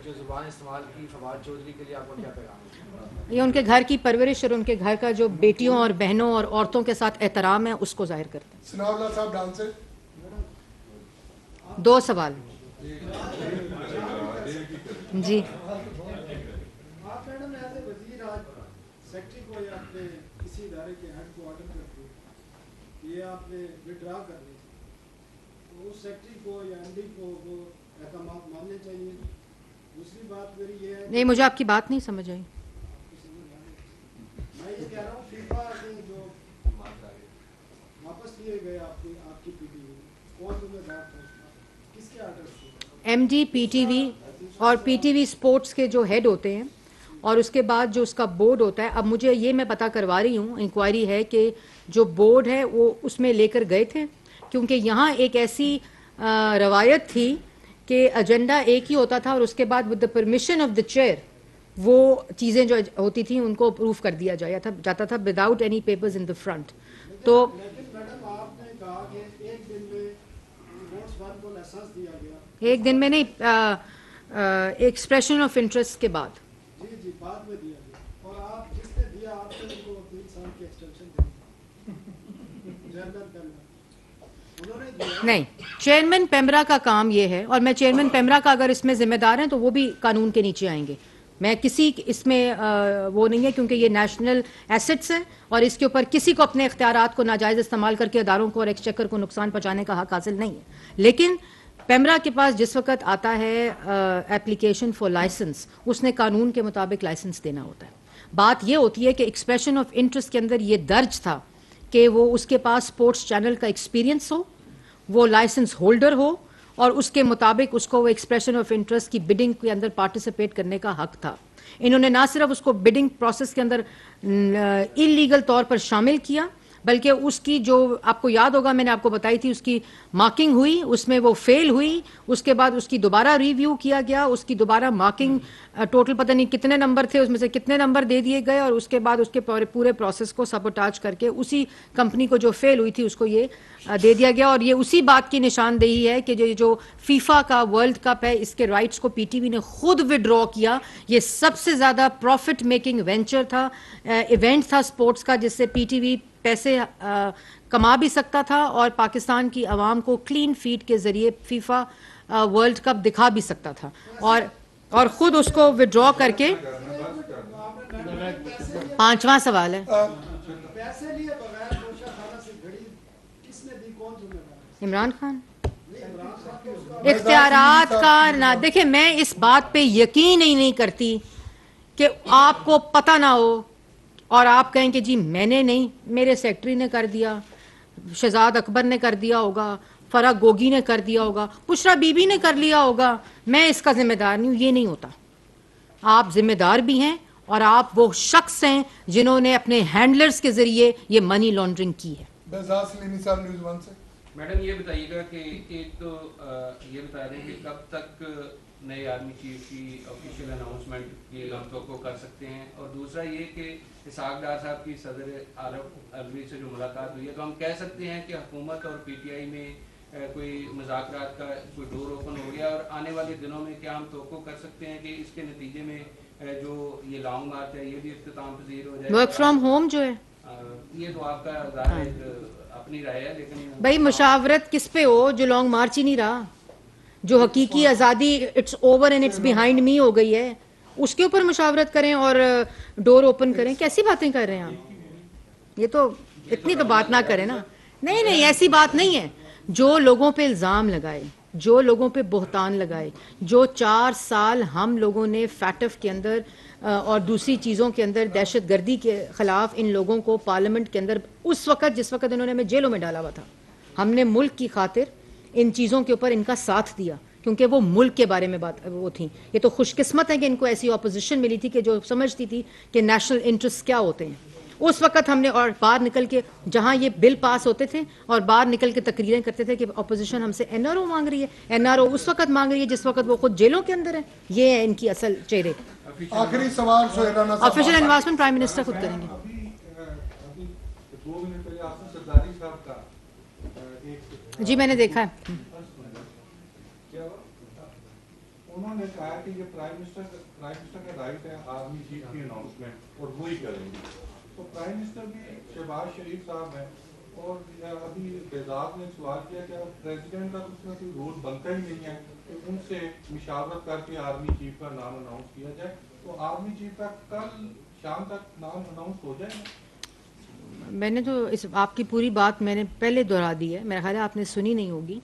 जो ज़ुबान इस्तेमाल की फवाद चौधरी के लिए आपको क्या पैगाम है? ये उनके घर की परवरिश और उनके घर का जो बेटियों और बहनों और औरतों के साथ एहतराम है उसको जाहिर करते हैं। सनाउल्लाह साहब डांस से 2 सवाल जी। आप मैडम एज ए वज़ीर आज सेक्रेटरी को या अपने किसी इदारे के हेड को ऑर्डर करके ये आपने विड्रा कर ली, उस सेक्रेटरी को या MD को वो अहकाम मानने चाहिए। दूसरी बात मेरी ये है, नहीं मुझे आपकी बात नहीं समझ आई। मैं ये कह रहा हूँ फीफा के जो वापस लिए गए आपकी PTV, कौन जिम्मेदार था, किसके आर्डर से? MD PTV और PTV स्पोर्ट्स के जो हेड होते हैं और उसके बाद जो उसका बोर्ड होता है। अब मुझे ये मैं पता करवा रही हूँ, इंक्वायरी है कि जो बोर्ड है वो उसमें लेकर गए थे, क्योंकि यहाँ एक ऐसी रवायत थी कि एजेंडा एक ही होता था और उसके बाद with the permission of the chair वो चीज़ें जो होती थी उनको अप्रूव कर दिया जाता था without any papers in the front. तो मैडम आपने कहा कि एक दिन में वोट्स वन को लाइसेंस दिया गया, एक दिन में नहीं, एक्सप्रेशन ऑफ इंटरेस्ट के बाद। जी बाद में दिया गया, और आप जिसने दिया आपने उनको 3 साल की एक्सटेंशन दी जनरल नहीं। चेयरमैन पेमरा का काम ये है, और मैं चेयरमैन पेमरा का अगर इसमें जिम्मेदार हैं तो वो भी कानून के नीचे आएंगे। मैं किसी इसमें वो नहीं है, क्योंकि ये नेशनल एसेट्स हैं और इसके ऊपर किसी को अपने इख्तियारात को नाजायज़ इस्तेमाल करके अदारों को और एक्सचेकर को नुकसान पहुंचाने का हक हासिल नहीं है। लेकिन पेमरा के पास जिस वक्त आता है एप्लीकेशन फॉर लाइसेंस, उसने कानून के मुताबिक लाइसेंस देना होता है। बात ये होती है कि एक्सप्रेशन ऑफ इंटरेस्ट के अंदर ये दर्ज था कि वो उसके पास स्पोर्ट्स चैनल का एक्सपीरियंस हो, वो लाइसेंस होल्डर हो और उसके मुताबिक उसको वो एक्सप्रेशन ऑफ इंटरेस्ट की बिडिंग के अंदर पार्टिसिपेट करने का हक था। इन्होंने ना सिर्फ उसको बिडिंग प्रोसेस के अंदर इलीगल तौर पर शामिल किया, बल्कि उसकी जो आपको याद होगा मैंने आपको बताई थी, उसकी मार्किंग हुई, उसमें वो फेल हुई, उसके बाद उसकी दोबारा रिव्यू किया गया, उसकी दोबारा मार्किंग टोटल पता नहीं कितने नंबर थे, उसमें से कितने नंबर दे दिए गए और उसके बाद उसके पूरे प्रोसेस को सबोटाज करके उसी कंपनी को जो फेल हुई थी उसको ये दे दिया गया। और ये उसी बात की निशानदेही है कि जो फीफा का वर्ल्ड कप है इसके राइट्स को पीटीवी ने खुद विड्रॉ किया। ये सबसे ज़्यादा प्रॉफिट मेकिंग वेंचर था, इवेंट था स्पोर्ट्स का, जिससे पीटीवी पैसे कमा भी सकता था और पाकिस्तान की आवाम को क्लीन फीड के ज़रिए फीफा वर्ल्ड कप दिखा भी सकता था और ख़ुद उसको विड्रॉ करके। पांचवा सवाल है, इमरान खान इख्तियारात का ना। देखिए मैं इस बात पे यकीन ही नहीं करती कि आपको पता ना हो और आप कहें कि जी मैंने नहीं, मेरे सेक्रेटरी ने कर दिया, शहजाद अकबर ने कर दिया होगा, फराह गोगी ने कर दिया होगा, बुशरा बीबी ने कर लिया होगा, मैं इसका जिम्मेदार नहीं हूँ। ये नहीं होता। आप जिम्मेदार भी हैं और आप वो शख्स हैं जिन्होंने अपने हैंडलर्स के जरिए ये मनी लॉन्ड्रिंग की है। मैडम ये बताइएगा कि एक तो ये बता दें कि कब तक नए आर्मी चीफ की ऑफिशियल अनाउंसमेंट ये हम तो कर सकते हैं, और दूसरा ये कि इसहाक डार साहब की सदर अरब अलवी से जो मुलाकात हुई है, तो हम कह सकते हैं कि हुकूमत और पीटीआई में कोई मुज़ाकरात का कोई डोर ओपन हो गया, और आने वाले दिनों में क्या हम तो कर सकते हैं कि इसके नतीजे में जो ये लॉन्ग मार्च है ये भी इख्तिताम पजीर हो जाए। वर्क फ्रॉम होम जो है ये तो आपका ज़ाहिर अपनी राय है, लेकिन भाई मुशावरत किस पे हो जो लॉन्ग मार्च ही नहीं रहा, जो हकीकी आज़ादी it's over and it's behind me हो गई है, उसके ऊपर मुशावरत करें और डोर ओपन करें। कैसी बातें कर रहे हैं आप? ये तो इतनी तो बात ना करें ना। नहीं नहीं ऐसी बात नहीं है। जो लोगों पे इल्ज़ाम लगाए, जो लोगों पे बोहतान लगाए, जो 4 साल हम लोगों ने फैटफ के अंदर और दूसरी चीज़ों के अंदर दहशत गर्दी के ख़िलाफ़ इन लोगों को पार्लियामेंट के अंदर उस वक़्त जिस वक़्त इन्होंने हमें जेलों में डाला हुआ था, हमने मुल्क की खातिर इन चीज़ों के ऊपर इनका साथ दिया क्योंकि वो मुल्क के बारे में बात वो थी। ये तो खुशकिस्मत है कि इनको ऐसी अपोजिशन मिली थी कि जो समझती थी कि नेशनल इंटरेस्ट क्या होते हैं। उस वक्त हमने और बाहर निकल के जहां ये बिल पास होते थे और बाहर निकल के तकरीरें करते थे कि अपोजिशन हमसे एनआरओ मांग रही है। एनआरओ उस वक्त मांग रही है जिस वक्त वो खुद जेलों के अंदर है। ये है इनकी असल चेहरे। आखिरी सवाल ऑफिशियल एनवासमेंट प्राइम मिनिस्टर खुद करेंगे। जी मैंने देखा है। उन्होंने कहा कि ये प्राइम मिनिस्टर का राइट है आर्मी चीफ की अनाउंसमेंट और वो ही करेंगे। तो प्राइम मिनिस्टर भी शहबाज शरीफ साहब हैं और अभी बेजाद ने सवाल किया कि प्रेसिडेंट का कुछ ना कोई रूल बनता ही नहीं है कि उनसे मुशावरत करके आर्मी चीफ का नाम अनाउंस किया जाए। तो आर्मी चीफ का कल शाम तक नाम अनाउंस हो जाएगा। मैंने तो इस आपकी पूरी बात मैंने पहले दोहरा दी है, मेरा ख्याल है आपने सुनी नहीं होगी।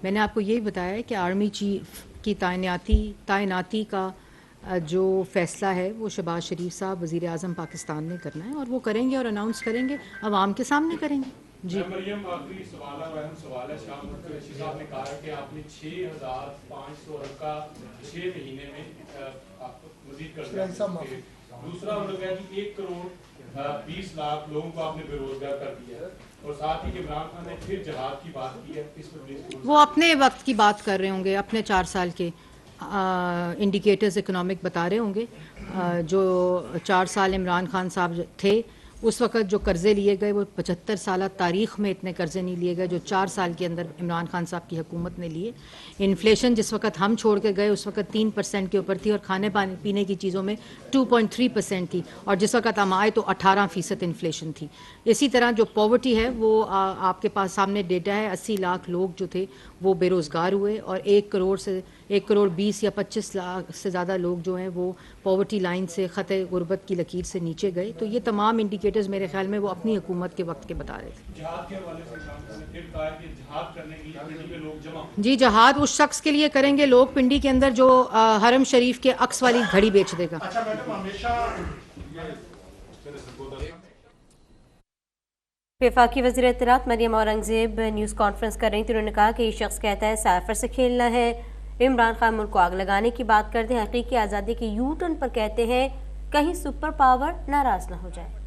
मैंने आपको यही बताया है कि आर्मी चीफ की तैनाती का जो फैसला है वो शहबाज शरीफ साहब वज़ीर आज़म पाकिस्तान ने करना है और वो करेंगे और अनाउंस करेंगे, अवाम के सामने करेंगे। जी मरियम आखिरी सवाल है, अहम सवाल है। शाह कुरैशी साहब ने कहा कि आपने 6500 अरब का 6 महीने में मज़ीद कर दिया। दूसरा उन्होंने कहा कि 1 करोड़ 20 लाख लोगों को आपने बेरोजगार कर दिया है और साथ ही इमरान खान ने फिर जहाद की बात की है। इस पर वो अपने वक्त की बात कर रहे होंगे, अपने 4 साल के इंडिकेटर्स इकोनॉमिक बता रहे होंगे। जो 4 साल इमरान खान साहब थे उस वक्त जो कर्ज़े लिए गए वो 75 साल तारीख़ में इतने कर्ज़े नहीं लिए गए जो 4 साल के अंदर इमरान खान साहब की हुकूमत ने लिए। इन्फ्लेशन जिस वक्त हम छोड़ के गए उस वक्त 3% के ऊपर थी और खाने पीने की चीज़ों में 2.3% थी और जिस वक्त हम आए तो 18% इन्फ्लेशन थी। इसी तरह जो पॉवर्टी है वो आपके पास सामने डेटा है, 80 लाख लोग जो थे वो बेरोज़गार हुए और 1 करोड़ 20 या 25 लाख से ज़्यादा लोग जो हैं वो पॉवर्टी लाइन से ख़ते गुर्बत की लकीर से नीचे गए। तो ये तमाम इंडिकेटर्स मेरे ख्याल में वो अपनी हुकूमत के वक्त के बता रहे थे। जी जहाद उस शख्स के लिए करेंगे लोग पिंडी के अंदर जो हरम शरीफ के अक्स वाली घड़ी बेच देगा। अच्छा मैडम, हमेशा वफाकी वज़ीर इत्तलात मरियम औरंगजेब न्यूज़ कॉन्फ्रेंस कर रही थी। उन्होंने कहा कि ये शख्स कहता है साइफर से खेलना है, इमरान खान मुल्क को आग लगाने की बात करते हैं, हकीकी आज़ादी के यू टर्न पर कहते हैं कहीं सुपर पावर नाराज ना हो जाए।